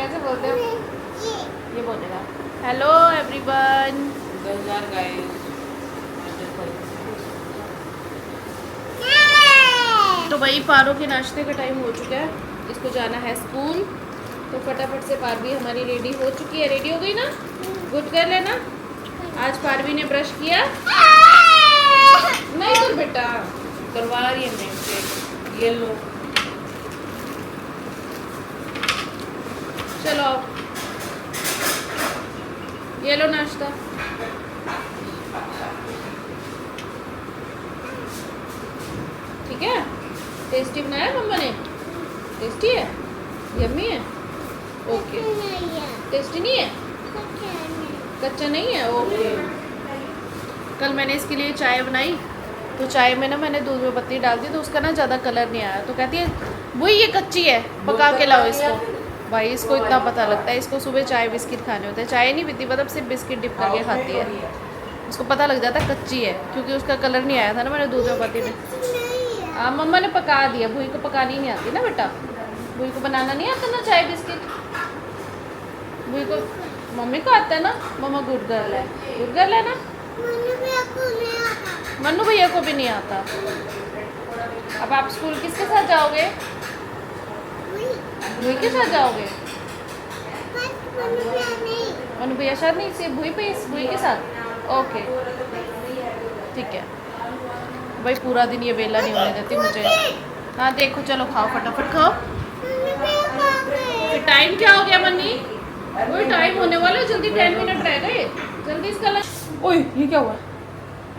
कैसे बोलते हो? ये बोलेगा हेलो एवरीवन। तो भाई पारो के नाश्ते का टाइम हो चुका है, इसको जाना है स्कूल। तो फटाफट से पारवी हमारी रेडी हो चुकी है। रेडी हो गई ना? गुड कर लेना। आज पारवी ने ब्रश किया नहीं कर बेटा, करवा रही है नेम प्लेट। ये लो, चलो ये लो नाश्ता। ठीक है, टेस्टी बनाया मम्मा ने? टेस्टी है, यम्मी है। ओके, टेस्टी नहीं है? कच्चा नहीं है। ओके। कल मैंने इसके लिए चाय बनाई, तो चाय में ना मैंने दूध में पत्ती डाल दी, तो उसका ना ज़्यादा कलर नहीं आया। तो कहती है वही ये कच्ची है, पका के लाओ इसको। भाई इसको इतना पता लगता है, इसको सुबह चाय बिस्किट खाने होते हैं। चाय नहीं पीती, मतलब सिर्फ बिस्किट डिप करके खाती है। उसको पता लग जाता है कच्ची है, क्योंकि उसका कलर नहीं आया था ना मैंने दूध में पत्ती में। हाँ मम्मा ने पका दिया, भूई को पकानी नहीं आती ना बेटा, भूई को बनाना नहीं आता ना चाय बिस्किट। भूई को मम्मी को आता है ना। मम्मा गुड गर्ल है, गुड गर्ल है ना। मन्नू भैया को भी नहीं आता। अब आप स्कूल किसके साथ जाओगे? भूई के साथ जाओगे? मन्नू भैया साथ नहीं, सिर्फ भूई के साथ। ओके ठीक है भाई, पूरा दिन ये वेला नहीं होने देती मुझे। हाँ देखो, चलो खाओ, फटाफट खाओ। फिर टाइम क्या हो गया मन्नी? वही टाइम होने वाला है, जल्दी 10 मिनट रह गए, जल्दी इसका लंच। ओए ये क्या हुआ?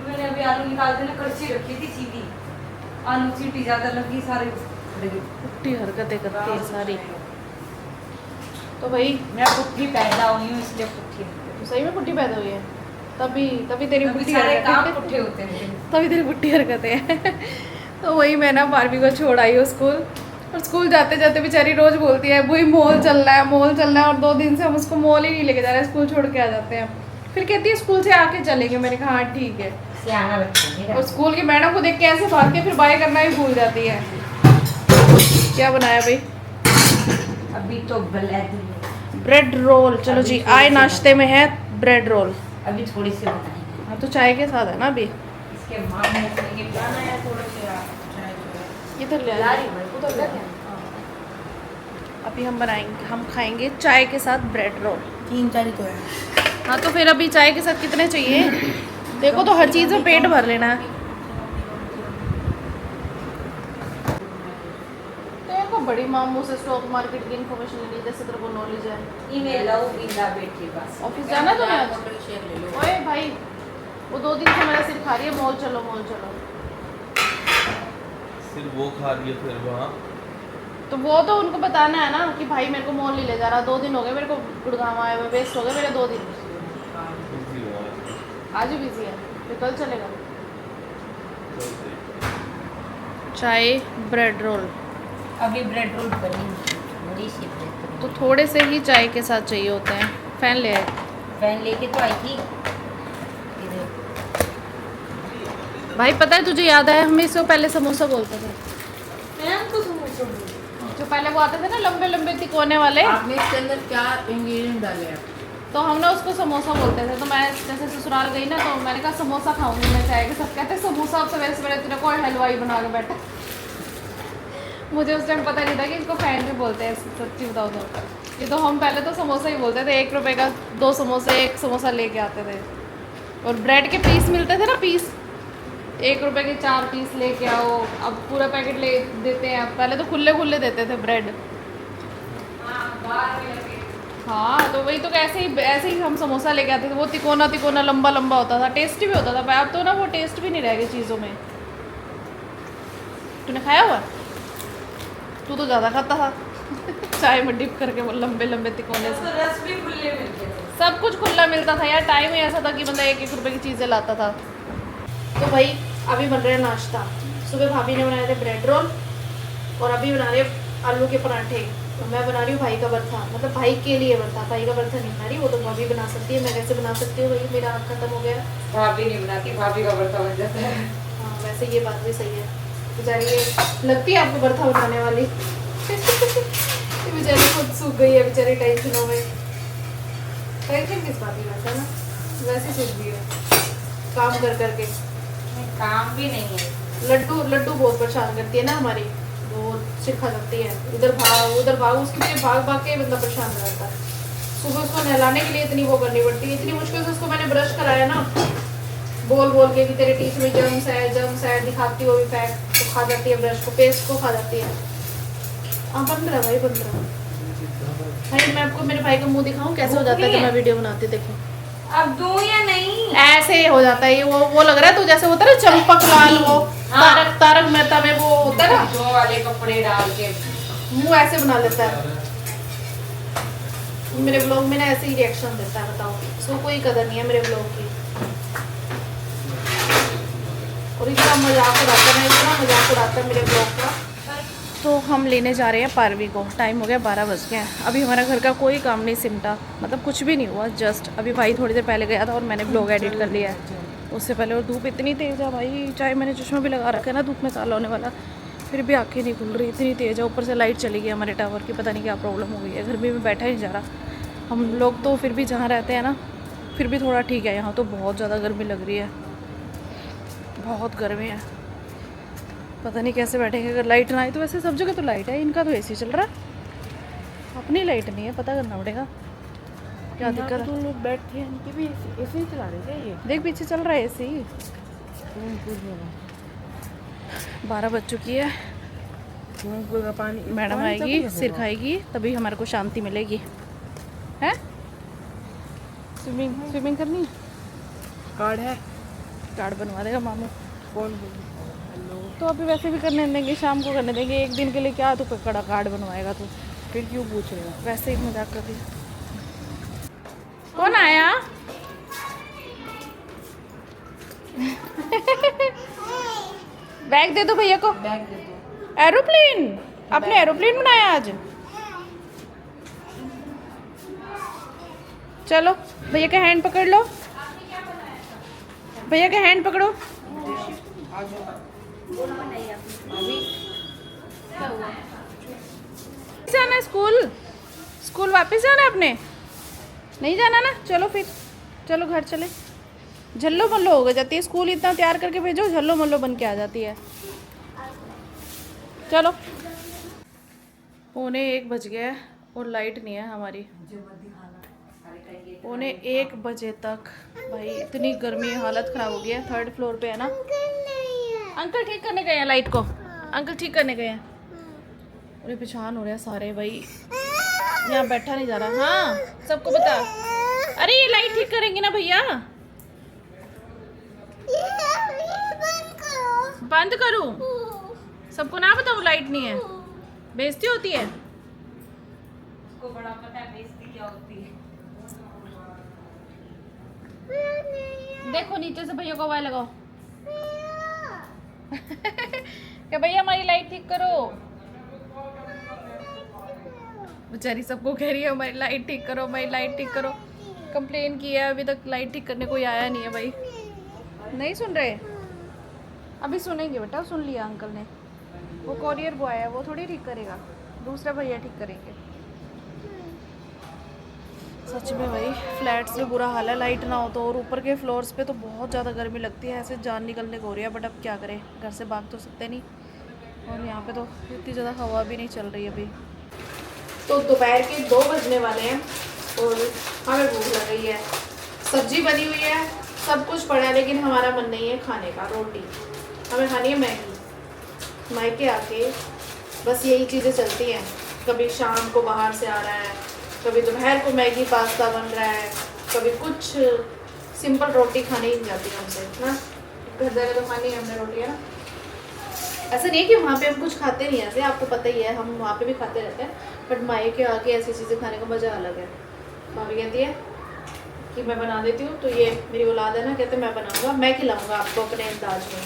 मैंने अभी आलू निकाल देना, कड़छी रखी थी सीधी, आलू सीटी ज्यादा लगी, सारे पुट्टी हरकतें करती है सारी। तो भाई मैं पुट्ठी पैदा हुई हूँ, इसलिए पुट्ठी तो सही में पुट्टी पैदा हुई है, तभी तेरी पुट्टी सारे काम हरकतें, पुट्ठे होते हैं। तभी तेरी पुट्टी हरकतें हैं। तो वही मैं ना पारवी को छोड़ आई हूँ स्कूल, और स्कूल जाते जाते बेचारी रोज बोलती है वही मॉल चल रहा है, मॉल चल रहा है। और 2 दिन से हम उसको मॉल ही नहीं लेके जा रहे हैं, स्कूल छोड़ के आ जाते हैं। फिर कहती है स्कूल से आके चलेंगे। मैंने कहा हाँ ठीक है। सियाना बच्ची और स्कूल की मैडम को देख के ऐसे भाग के फिर बाय करना ही भूल जाती है। क्या बनाया भाई? अभी तो ब्रेड रोल। चलो जी, आए नाश्ते में है ब्रेड रोल। अभी थोड़ी सी बनाएंगे। हाँ तो चाय के साथ है ना अभी। इसके मामले में ये बनाना है थोड़ा सा। इधर ले ला रही है, उधर ले। अभी हम बनाएंगे, हम खाएंगे चाय के साथ ब्रेड रोल। 3-4 तो है। हाँ तो फिर अभी चाय के साथ कितने चाहिए? देखो तो हर चीज़ में पेट भर लेना है। देखो बड़ी मामू से स्टॉक मार्केट की इन्फॉर्मेशन ले ली, जैसे तेरे को नॉलेज है। ईमेल लाओ, बिंदा बेटी बस। ऑफिस जाना तो मैं आज। ओए भाई, वो 2 दिन से मेरा सिर खा रही है, मॉल चलो मॉल चलो। सिर्फ वो खा रही है फिर वहाँ। तो वो तो उनको बताना है ना कि भाई मेरे को मॉल नहीं ले जा रहा। 2 दिन हो गए मेरे को गुड़गांव आए हुए, वेस्ट हो गए मेरे 2 दिन। बिजी हुआ है। आज ही बिजी है, फिर कल चलेगा। चाय ब्रेड रोल। अभी ब्रेड रोल बनी, बड़ी सी ब्रेड। तो थोड़े से ही चाय के साथ चाहिए होते हैं। फैन ले आए। फैन लेके तो आई थी। भाई पता है तुझे याद है, हम इसको पहले समोसा बोलते थे। जो पहले वो आते थे ना लंबे लंबे तिकोने वाले, आपने इसके अंदर क्या इंग्रेडिएंट डाले हैं? तो हम ना उसको समोसा बोलते थे। तो मैं जैसे ससुराल गई ना, तो मैंने कहा समोसा खाऊंगी मैं चाय के साथ। कहते समोसा अब सवेरे सवेरे तेरे को हलवाई बना के बैठा। मुझे उस टाइम पता नहीं था कि इसको फैन भी बोलते हैं, सच्ची बताओ तो। ये तो हम पहले तो समोसा ही बोलते थे। 1 रुपए का 2 समोसे, 1 समोसा लेके आते थे। और ब्रेड के पीस मिलते थे ना, पीस 1 रुपए के 4 पीस लेके आओ। अब पूरा पैकेट ले देते हैं। पहले तो खुले खुले देते थे ब्रेड। हाँ तो वही तो ऐसे ही हम समोसा लेके आते थे। वो तिकोना तिकोना लंबा लंबा होता था, टेस्टी भी होता था। पर अब तो ना वो टेस्ट भी नहीं रह गए चीज़ों में। तूने खाया हुआ? तू तो ज़्यादा खाता था। चाय में डिप करके वो लंबे लंबे तिकोने से। रस भी खुले मिलते थे। सब कुछ खुला मिलता था यार। टाइम ही ऐसा था कि बंदा 1-1 रुपए की चीज़ें लाता था। तो भाई अभी बन रहा है नाश्ता। सुबह भाभी ने बनाए थे ब्रेड रोल, और अभी बना रहे आलू के पराठे। तो मैं बना रही हूँ भाई का भरता, मतलब भाई के लिए भरता। भाई का भरता नहीं बना रही, वो तो भाभी बना सकती है। मैं कैसे बना सकती हूँ भाई, मेरा आग खत्म हो गया। भाभी नहीं बनाती, भाभी का भरता बन जाता है। हाँ वैसे ये बात भी सही है। बेचारी ये लगती है आपको भरता बनाने वाली। ये बेचारी खुद सूख गई है बेचारी टेंशनों में। टेंशन किस बात की वैसे ना, वैसे सूख गई है काम कर करके। काम भी नहीं है। लड्डू लड्डू बहुत परेशान करती है ना हमारी, वो सिर खा जाती है, इधर भाग उधर भाग, उसके लिए भाग भाग के मतलब परेशान हो जाता है। सुबह उसको नहलाने के लिए इतनी वो करनी पड़ती है, इतनी मुश्किल से उसको मैंने ब्रश कराया ना, बोल बोल के कि तेरे टीथ में जम्स है दिखाती हुई फैट तो खा जाती है, ब्रश को पेस्ट को खा जाती है। हाँ 15 भाई 15 भाई। मैं आपको मेरे भाई का मुंह दिखाऊं कैसे हो जाता है जब मैं वीडियो बनाती, देखो अब दूं या नहीं? ऐसे हो जाता है ये, वो लग रहा है तो जैसे होता है ना चंपक लाल, वो तारक मेहता में वो होता है ना, दो वाले कपड़े डाल के मुंह ऐसे बना लेता है। मेरे ब्लॉग में ना ऐसे ही रिएक्शन देता है, बताओ इसको कोई कदर नहीं है मेरे ब्लॉग की। और इतना मजाक उड़ाता है, इतना मजाक उड़ाता है मेरे ब्लॉग का। तो हम लेने जा रहे हैं पारवी को, टाइम हो गया 12 बज गए हैं। अभी हमारा घर का कोई काम नहीं सिमटा, मतलब कुछ भी नहीं हुआ, जस्ट अभी भाई थोड़ी देर पहले गया था और मैंने ब्लॉग एडिट कर लिया है उससे पहले। और धूप इतनी तेज़ है भाई, चाहे मैंने चश्मा भी लगा रखा है ना धूप में काला होने वाला, फिर भी आँखें नहीं खुल रही, इतनी तेज़ है। ऊपर से लाइट चली गई हमारे टावर की, पता नहीं क्या प्रॉब्लम हो गई है, घर में बैठा ही नहीं जा रहा। हम लोग तो फिर भी जहाँ रहते हैं ना फिर भी थोड़ा ठीक है, यहाँ तो बहुत ज़्यादा गर्मी लग रही है, बहुत गर्मी है, पता नहीं कैसे बैठेंगे अगर लाइट ना आए तो। वैसे सब जगह तो लाइट है, इनका तो एसी चल रहा है, अपनी लाइट नहीं है, पता करना पड़ेगा क्या दिक्कत है। तुम लोग बैठे हैं, इनकी भी ऐसे ही चला रहे थे ये। देख पीछे चल रहा है एसी। 12 बज चुकी है, स्विमिंग पूल का पानी मैडम आएगी सिर खाएगी तभी हमारे को शांति मिलेगी, है स्विमिंग करनी है। कार्ड है, कार्ड बनवा देगा मामू। कौन बोल? हेलो, तो अभी वैसे भी करने देंगे, शाम को करने देंगे, एक दिन के लिए क्या तो कड़ा कार्ड बनवाएगा तू, फिर क्यों पूछ रहे हो? वैसे ही मजाक कर रही। कौन आया? बैग दे दो भैया को। बैग दे दो। एरोप्लेन, आपने एरोप्लेन बनाया आज? चलो भैया का हैंड पकड़ लो, भैया का हैंड पकड़ो। जाना स्कूल वापस जाना है आपने? नहीं जाना ना, चलो फिर चलो घर चले। झल्लो मल्लो हो जाती है, स्कूल इतना तैयार करके भेजो, झल्लो मल्लो बन के आ जाती है। चलो 1:45 बज गया है और लाइट नहीं है हमारी। 1:45 तक भाई इतनी गर्मी, हालत ख़राब हो गई है। 3rd फ्लोर पे है ना, अंकल ठीक करने गए हैं लाइट को, अंकल ठीक करने गए हैं। उन्हें परेशान हो रहे हैं सारे भाई, यहाँ बैठा नहीं जा रहा। हाँ सबको बता, अरे ये लाइट ठीक करेंगे ना भैया, बंद करूँ? सबको ना बताऊँ लाइट नहीं है, बेइज्जती होती है। उसको बड़ा पता है बेइज्जती क्या होती है। देखो नीचे से भैया को आवाज लगाओ क्या भैया हमारी लाइट ठीक करो। बेचारी सबको कह रही है हमारी लाइट ठीक करो, हमारी लाइट ठीक करो। कंप्लेन की है, अभी तक लाइट ठीक करने कोई आया नहीं है भाई। नहीं सुन रहे, अभी सुनेंगे बेटा, सुन लिया अंकल ने। वो कोरियर बॉय है, वो थोड़ी ठीक करेगा, दूसरा भैया ठीक करेंगे। सच में भाई फ्लैट्स में बुरा हाल है, लाइट ना हो तो। और ऊपर के फ्लोर्स पे तो बहुत ज़्यादा गर्मी लगती है, ऐसे जान निकलने को हो रही है, बट अब क्या करें, घर से भाग तो सकते नहीं। और यहाँ पे तो इतनी ज़्यादा हवा भी नहीं चल रही अभी। तो दोपहर के 2 बजने वाले हैं और हमें भूख लग रही है। सब्जी बनी हुई है, सब कुछ पड़ा है, लेकिन हमारा मन नहीं है खाने का। रोटी हमें खानी है मैगी। मायके आके बस यही चीज़ें चलती हैं, कभी शाम को बाहर से आ रहा है, कभी दोपहर को मैगी पास्ता बन रहा है, कभी कुछ सिंपल रोटी खानी ही नहीं जाती हमसे ना। घर जाकर तो खानी है हमने रोटी, है ना। ऐसा नहीं है कि वहाँ पे हम कुछ खाते नहीं, ऐसे आपको पता ही है हम वहाँ पे भी खाते रहते हैं, बट मायके आके ऐसी चीज़ें खाने का मज़ा अलग है। भाभी कहती है कि मैं बना देती हूँ, तो ये मेरी औलाद है ना, कहते मैं बनाऊँगा, मैं खिलाऊँगा आपको अपने अंदाज में।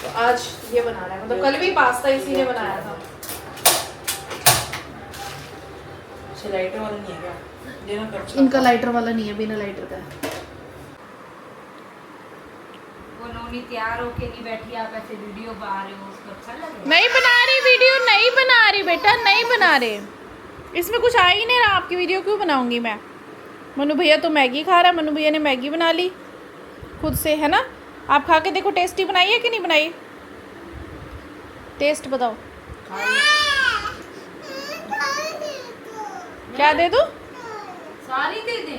तो आज ये बना रहा है, मतलब कल भी पास्ता इसी ने बनाया था। लाइटर वाला नहीं है क्या? देना कच्चा। इनका लाइटर वाला नहीं है, बिना लाइटर का है। वो नोनी तैयार होके नहीं बैठी, आप ऐसे वीडियो बना रहे हो, उसको अच्छा लग रहा है? नहीं बना रही वीडियो, नहीं बना रही बेटा, नहीं बना रहे। इसमें कुछ आ ही नहीं रहा, आपकी वीडियो क्यों बनाऊंगी मैं। मनु भैया तो मैगी खा रहा है, मनु भैया ने मैगी बना ली खुद से, है ना। आप खा के देखो टेस्टी बनाई है कि नहीं बनाई, टेस्ट बताओ। क्या दे दूं? सारी दे दे,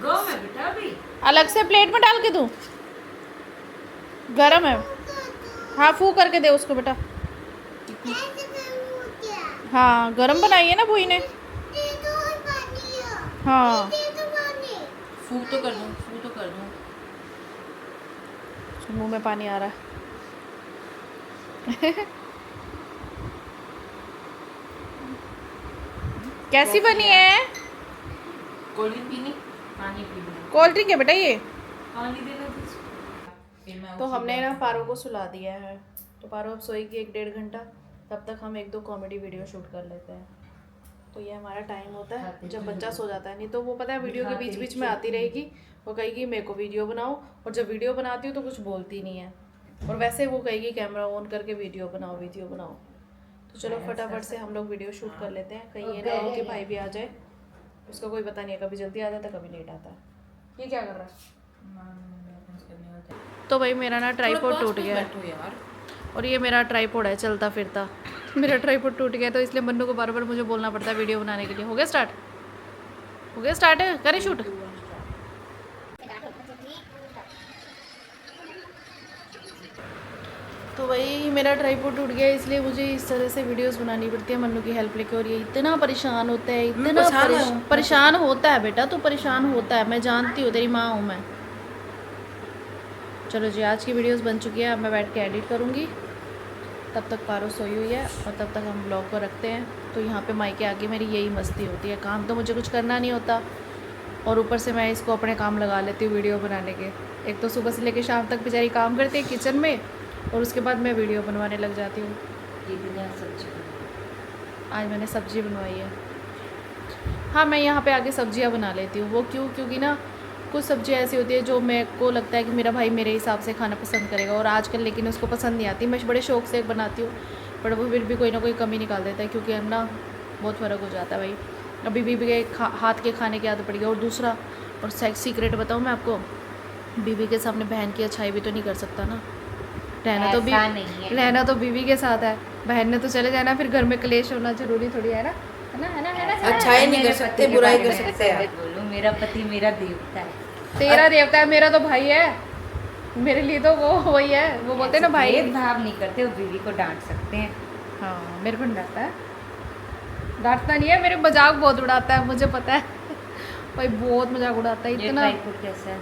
गो में बेटा अभी। अलग से प्लेट में डाल के दूं? गरम है। हाँ फू करके दे उसको बेटा। हाँ गरम बनाई है ना भूई ने। हाँ फूक तो कर दूँ, फूक तो कर दूँ। मुंह में पानी आ रहा है। कैसी बनी है? कोल्ड ड्रिंक पीनी, पानी पीना। कोल्ड ड्रिंक है बेटा ये। पानी दे दो। फिर मैं तो हमने ना पारो को सुला दिया है, तो पारो अब सोएगी 1-1.5 घंटा, तब तक हम 1-2 कॉमेडी वीडियो शूट कर लेते हैं। तो ये हमारा टाइम होता है जब बच्चा सो जाता है। नहीं तो वो पता है वीडियो के बीच बीच में आती रहेगी, वो कहेगी मेरे को वीडियो बनाओ, और जब वीडियो बनाती हूँ तो कुछ बोलती नहीं है, और वैसे वो कहेगी कैमरा ऑन करके वीडियो बनाओ वीडियो बनाओ। तो चलो फटाफट से हम लोग वीडियो शूट कर लेते हैं, कहीं ये ना हो कि भाई भी आ जाए, उसका कोई पता नहीं है, कभी जल्दी आ जाता है कभी लेट आता है। ये क्या कर रहा है? तो भाई मेरा ना ट्राइपॉड टूट गया है, बैठो यार। और ये मेरा ट्राइपॉड है चलता फिरता। मेरा ट्राइपॉड टूट गया, तो इसलिए मन्नू को बार बार मुझे बोलना पड़ता है वीडियो बनाने के लिए। हो गया स्टार्ट? हो गया स्टार्ट है, करें शूट? तो भाई मेरा ट्राइपॉड टूट गया, इसलिए मुझे इस तरह से वीडियोस बनानी पड़ती है मन्नू की हेल्प लेके। और ये इतना परेशान होता है, इतना परेशान होता है बेटा, तो परेशान होता है, मैं जानती हूँ, तेरी माँ हूँ मैं। चलो जी आज की वीडियोस बन चुकी है, अब मैं बैठ के एडिट करूँगी, तब तक पारो सोई हुई है, और तब तक हम ब्लॉग को रखते हैं। तो यहाँ पे माइक के आगे मेरी यही मस्ती होती है, काम तो मुझे कुछ करना नहीं होता, और ऊपर से मैं इसको अपने काम लगा लेती हूँ वीडियो बनाने के। एक तो सुबह से लेकर शाम तक बेचारी काम करती है किचन में, और उसके बाद मैं वीडियो बनवाने लग जाती हूँ। आज मैंने सब्ज़ी बनवाई है। हाँ मैं यहाँ पे आगे सब्जियाँ बना लेती हूँ, वो क्योंकि ना कुछ सब्जियाँ ऐसी होती है जो मेरे को लगता है कि मेरा भाई मेरे हिसाब से खाना पसंद करेगा, और आजकल लेकिन उसको पसंद नहीं आती। मैं बड़े शौक से बनाती हूँ, पर वो फिर भी कोई ना कोई कमी निकाल देता है, क्योंकि अब ना बहुत फ़र्क हो जाता है भाई। अभी बीबी के हाथ के खाने की आदत पड़ गई। और दूसरा और सीक्रेट बताऊँ मैं आपको, बीबी के सामने बहन की अच्छाई भी तो नहीं कर सकता ना, रहना तो बीबी के साथ है, बहन ने तो चले जाना, फिर घर में क्लेश होना जरूरी थोड़ी है ना, है ना, है ना, है ना। अच्छाई नहीं कर सकते, बुराई कर सकते हैं। बोलो मेरा पति मेरा देवता है। तेरा देवता है, मेरा तो भाई है, मेरे लिए तो वो वही है, वो बोलते हैं ना भाई। भेदभाव नहीं करते, वो बीवी को डांट सकते हैं। हाँ मेरे को नहीं डांटता है, डांटता नहीं है, मेरे मजाक बहुत उड़ाता है, मुझे पता है भाई, बहुत मजाक उड़ाता है इतना। कैसा है?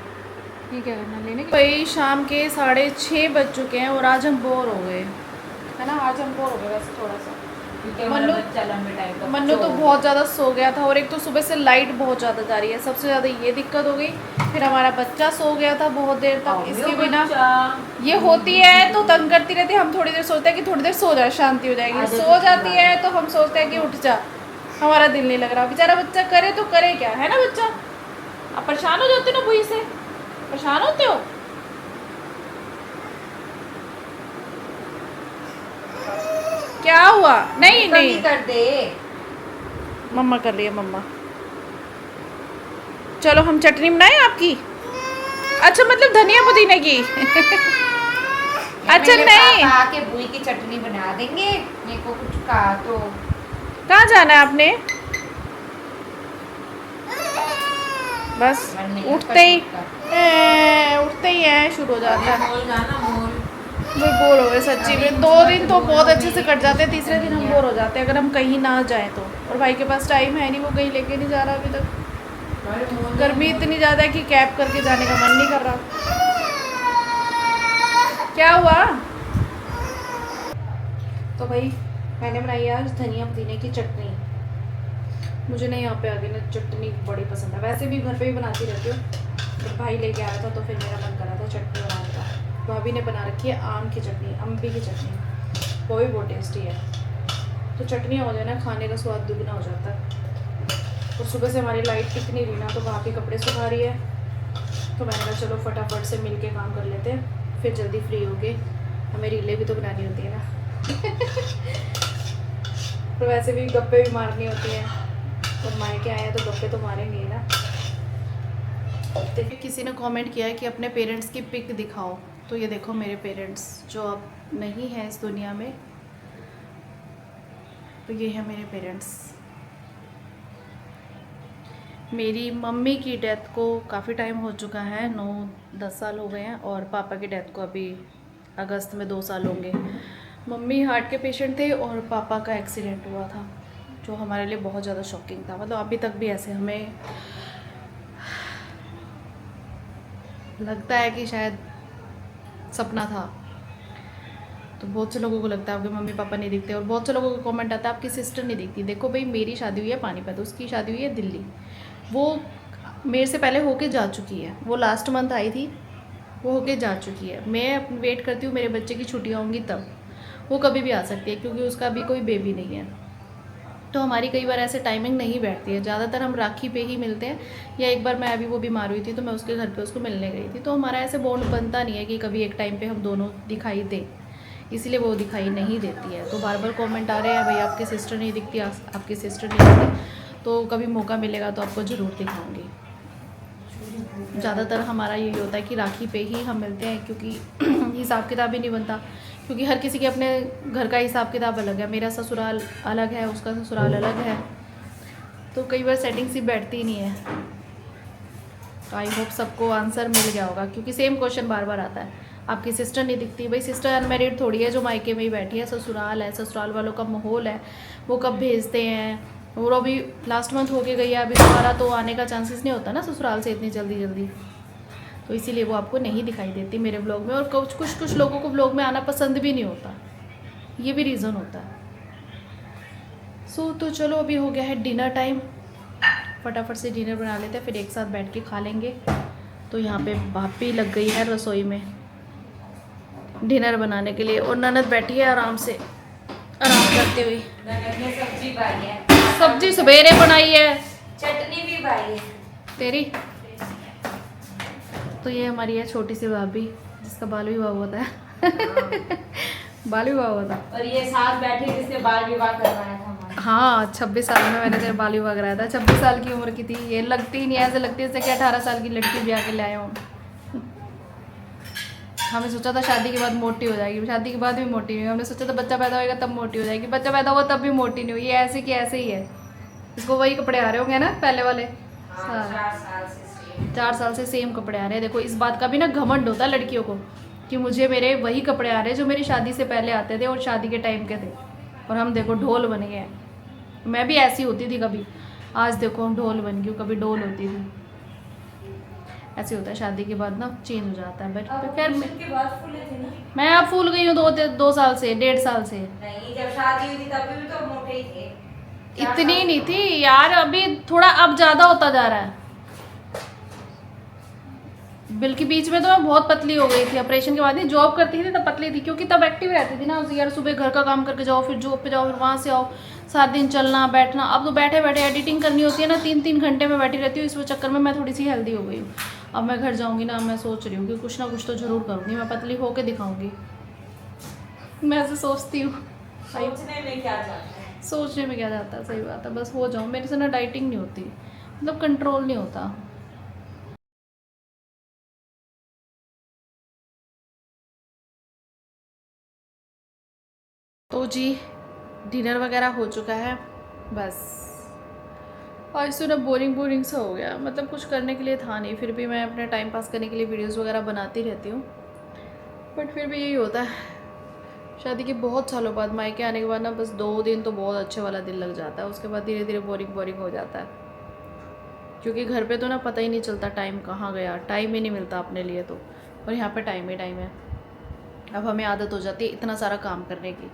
ये क्या करना लेने के भाई। शाम के 6:30 बज चुके हैं, और आज हम बोर हो गए, है ना, आज हम बोर हो गए वैसे थोड़ा सा। मन्नू तो बहुत ज़्यादा सो गया था, और एक तो सुबह से लाइट बहुत ज़्यादा जा रही है, सबसे ज़्यादा ये दिक्कत हो गई। फिर हमारा बच्चा सो गया था बहुत देर तक, इसके बिना ये होती है तो तंग करती रहती है। हम थोड़ी देर सोचते हैं कि थोड़ी देर सो जाए, शांति हो जाएगी, सो जाती है तो हम सोचते हैं कि उठ जा, हमारा दिल नहीं लग रहा। बेचारा बच्चा करे तो करे क्या, है ना बच्चा। आप परेशान हो जाते हो ना भूई से, परेशान होते हो। क्या हुआ? नहीं नहीं कर दे, मम्मा कर रही है मम्मा। चलो हम चटनी बनाएं आपकी। अच्छा मतलब धनिया पुदीने की अच्छा नहीं, आके बुई की चटनी बना देंगे। मेरे को कुछ कहा तो कहाँ जाना है आपने? बस उठते ही है शुरू हो जाता है। मॉल जाना, मॉल वो बोर हो गए सच्ची में। 2 दिन तो बहुत अच्छे से कट जाते हैं, तीसरे दिन हम बोर हो जाते हैं अगर हम कहीं ना जाएं तो। और भाई के पास टाइम है नहीं, वो कहीं लेके नहीं जा रहा अभी तक। गर्मी इतनी ज़्यादा है कि कैब करके जाने का मन नहीं कर रहा। क्या हुआ? तो भाई मैंने बनाई आज धनिया पुदीने की चटनी। मुझे ना यहाँ पे आगे ना चटनी बड़ी पसंद है, वैसे भी घर पे ही बनाती रहती हूँ, बट भाई लेके आया था तो फिर मेरा मन कर रहा था चटनी बनाने का। भाभी ने बना रखी है आम की चटनी, अम्बी की चटनी, वो भी बहुत टेस्टी है। तो चटनी हो जाए ना, खाने का स्वाद दुगना हो जाता है। और सुबह से हमारी लाइट टिक नहीं रही ना, तो भाभी कपड़े सुखा रही है, तो मैंने कहा चलो फटाफट से मिल के काम कर लेते हैं, फिर जल्दी फ्री हो गए। हमें रीलें भी तो बनानी होती है ना तो वैसे भी गप्पे भी मारनी होती हैं, और मायके आए हैं तो गप्पे तो मारेंगे ही ना। देखिए किसी ने कमेंट किया है कि अपने पेरेंट्स की पिक दिखाओ, तो ये देखो मेरे पेरेंट्स जो अब नहीं हैं इस दुनिया में, तो ये है मेरे पेरेंट्स। मेरी मम्मी की डेथ को काफ़ी टाइम हो चुका है, 9-10 साल हो गए हैं, और पापा की डेथ को अभी अगस्त में 2 साल होंगे। मम्मी हार्ट के पेशेंट थे और पापा का एक्सीडेंट हुआ था, जो हमारे लिए बहुत ज़्यादा शॉकिंग था। मतलब अभी तक भी ऐसे हमें लगता है कि शायद सपना था। तो बहुत से लोगों को लगता है आपके मम्मी पापा नहीं दिखते, और बहुत से लोगों को कमेंट आता है आपकी सिस्टर नहीं दिखती। देखो भाई, मेरी शादी हुई है पानीपत, उसकी शादी हुई है दिल्ली। वो मेरे से पहले होके जा चुकी है, वो लास्ट मंथ आई थी, वो होके जा चुकी है। मैं वेट करती हूँ मेरे बच्चे की छुट्टियाँ होंगी तब, वो कभी भी आ सकती है क्योंकि उसका अभी कोई बेबी नहीं है। तो हमारी कई बार ऐसे टाइमिंग नहीं बैठती है, ज़्यादातर हम राखी पे ही मिलते हैं, या एक बार मैं अभी वो बीमार हुई थी तो मैं उसके घर पे उसको मिलने गई थी। तो हमारा ऐसे बॉन्ड बनता नहीं है कि कभी एक टाइम पे हम दोनों दिखाई दें, इसलिए वो दिखाई नहीं देती है। तो बार बार कमेंट आ रहे हैं भाई आपकी सिस्टर नहीं दिखती, आपकी सिस्टर नहीं दिखती, तो कभी मौका मिलेगा तो आपको ज़रूर दिखाऊंगी। ज़्यादातर हमारा यही होता है कि राखी पे ही हम मिलते हैं, क्योंकि हिसाब किताब ही नहीं बनता, क्योंकि हर किसी के अपने घर का हिसाब किताब अलग है। मेरा ससुराल अलग है, उसका ससुराल अलग है, तो कई बार सेटिंग्स ही बैठती नहीं है। तो आई होप सबको आंसर मिल गया होगा, क्योंकि सेम क्वेश्चन बार बार आता है, आपकी सिस्टर नहीं दिखती। भाई सिस्टर अनमेरिड थोड़ी है जो मायके में ही बैठी है, ससुराल है, ससुराल वालों का माहौल है, वो कब भेजते हैं। और अभी लास्ट मंथ होके गई है, अभी दोबारा तो आने का चांसेस नहीं होता ना ससुराल से इतनी जल्दी, तो इसीलिए वो आपको नहीं दिखाई देती मेरे ब्लॉग में। और कुछ लोगों को ब्लॉग में आना पसंद भी नहीं होता, ये भी रीज़न होता है। तो चलो अभी हो गया है डिनर टाइम, फटाफट से डिनर बना लेते हैं, फिर एक साथ बैठ के खा लेंगे। तो यहाँ पे भाभी लग गई है रसोई में डिनर बनाने के लिए, और ननद बैठी है आराम से, आराम करते हुए। सब्जी भाई है, सब्जी सवेरे बनाई है, चटनी भी भाई है तेरी। तो ये हमारी है छोटी सी भाभी, जिसका बाल विवाह हुआ था। बाल विवाह हुआ था, और ये साथ बैठी जिसने बाल विवाह करवाया था हमारा। हाँ 26 साल में मैंने तेरा बाल विवाह कराया था। 26 साल की उम्र की थी, ये लगती ही नहीं है, ऐसे लगती है जैसे कि 18 साल की लड़की ब्याह के ले आए हूँ। हमें सोचा था शादी के बाद मोटी हो जाएगी, शादी के बाद भी मोटी नहीं हुई। हमने सोचा था बच्चा पैदा होएगा तब मोटी हो जाएगी, बच्चा पैदा हुआ तब भी मोटी नहीं हुई। ये ऐसे कि ऐसे ही है। इसको वही कपड़े आ रहे होंगे ना पहले वाले, 4 साल से सेम कपड़े आ रहे हैं। देखो इस बात का भी ना घमंड होता है लड़कियों को कि मुझे मेरे वही कपड़े आ रहे हैं जो मेरी शादी से पहले आते थे और शादी के टाइम के थे, और हम देखो ढोल बन गए हैं। मैं भी ऐसी होती थी कभी, आज देखो हम ढोल बन गई, कभी डोल होती थी। ऐसे होता है शादी के बाद ना, चेंज हो जाता है। बट खैर मैं अब फूल गई हूँ 2 साल से, 1.5 साल से। नहीं, जब शादी हुई थी तब भी तो मोटे ही थे। इतनी नहीं थी यार, अभी थोड़ा अब ज़्यादा होता जा रहा है। बल्कि बीच में तो मैं बहुत पतली हो गई थी, ऑपरेशन के बाद ही। जॉब करती थी तब पतली थी, क्योंकि तब एक्टिव रहती थी ना यार। सुबह घर का काम करके जाओ, फिर जॉब पे जाओ, फिर वहाँ से आओ, सारा दिन चलना बैठना। अब तो बैठे बैठे एडिटिंग करनी होती है ना, 3-3 घंटे में बैठी रहती हूँ। इस चक्कर में मैं थोड़ी सी हेल्दी हो गई हूँ। अब मैं घर जाऊँगी ना, मैं सोच रही हूँ कि कुछ ना कुछ तो ज़रूर करूँगी, मैं पतली होके दिखाऊँगी। मैं ऐसे सोचती हूँ। सोचने में क्या जाता है, सोचने में क्या जाता है, सही बात है। बस हो जाऊँ, मेरे से ना डाइटिंग नहीं होती, मतलब कंट्रोल नहीं होता। तो जी डिनर वगैरह हो चुका है बस। आज तो ना बोरिंग सा हो गया, मतलब कुछ करने के लिए था नहीं, फिर भी मैं अपने टाइम पास करने के लिए वीडियोस वगैरह बनाती रहती हूँ। बट फिर भी यही होता है, शादी के बहुत सालों बाद मायके आने के बाद ना बस 2 दिन तो बहुत अच्छे वाला दिन लग जाता है, उसके बाद धीरे धीरे बोरिंग हो जाता है। क्योंकि घर पे तो ना पता ही नहीं चलता टाइम कहाँ गया, टाइम ही नहीं मिलता अपने लिए तो, और यहाँ पे टाइम ही टाइम है। अब हमें आदत हो जाती है इतना सारा काम करने की,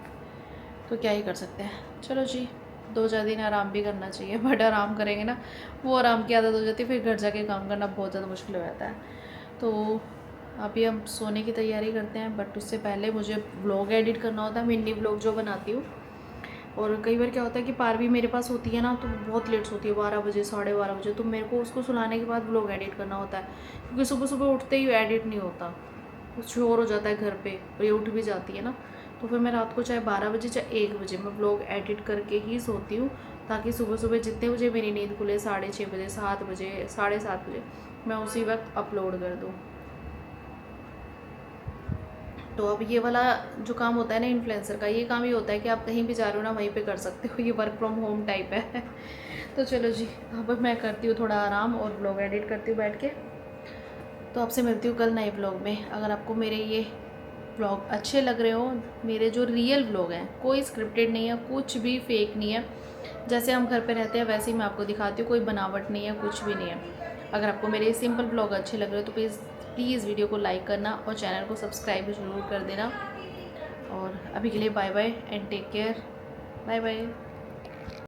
तो क्या ही कर सकते हैं। चलो जी 2-4 दिन आराम भी करना चाहिए, बट आराम करेंगे ना वो आराम की आदत हो जाती है, फिर घर जाके काम करना बहुत ज़्यादा मुश्किल हो जाता है। तो अभी हम सोने की तैयारी करते हैं, बट उससे पहले मुझे व्लॉग एडिट करना होता है, मिनी व्लॉग जो बनाती हूँ। और कई बार क्या होता है कि पारवी मेरे पास होती है ना, तो बहुत लेट सोती है, 12 बजे 12:30 बजे। तो मेरे को उसको सुलाने के बाद व्लॉग एडिट करना होता है, क्योंकि सुबह उठते ही एडिट नहीं होता, कुछ शोर हो जाता है घर पे, और ये उठ भी जाती है ना। तो फिर मैं रात को चाहे 12 बजे चाहे 1 बजे मैं व्लॉग एडिट करके ही सोती हूँ, ताकि सुबह सुबह जितने बजे मेरी नींद खुले 6:30 बजे, 7 बजे, 7:30 बजे, मैं उसी वक्त अपलोड कर दूँ। तो अब ये वाला जो काम होता है ना इन्फ्लुएंसर का, ये काम ये होता है कि आप कहीं भी जा रहे हो ना वहीं पे कर सकते हो, ये वर्क फ्रॉम होम टाइप है। तो चलो जी, अब मैं करती हूँ थोड़ा आराम और ब्लॉग एडिट करती हूँ बैठ के। तो आपसे मिलती हूँ कल नए ब्लॉग में। अगर आपको मेरे ये ब्लॉग अच्छे लग रहे हो, मेरे जो रियल ब्लॉग हैं, कोई स्क्रिप्टेड नहीं है, कुछ भी फेक नहीं है, जैसे हम घर पे रहते हैं वैसे ही मैं आपको दिखाती हूँ, कोई बनावट नहीं है, कुछ भी नहीं है। अगर आपको मेरे सिंपल ब्लॉग अच्छे लग रहे हो तो प्लीज़ वीडियो को लाइक करना और चैनल को सब्सक्राइब ज़रूर कर देना। और अभी के लिए bye bye and take care. Bye bye.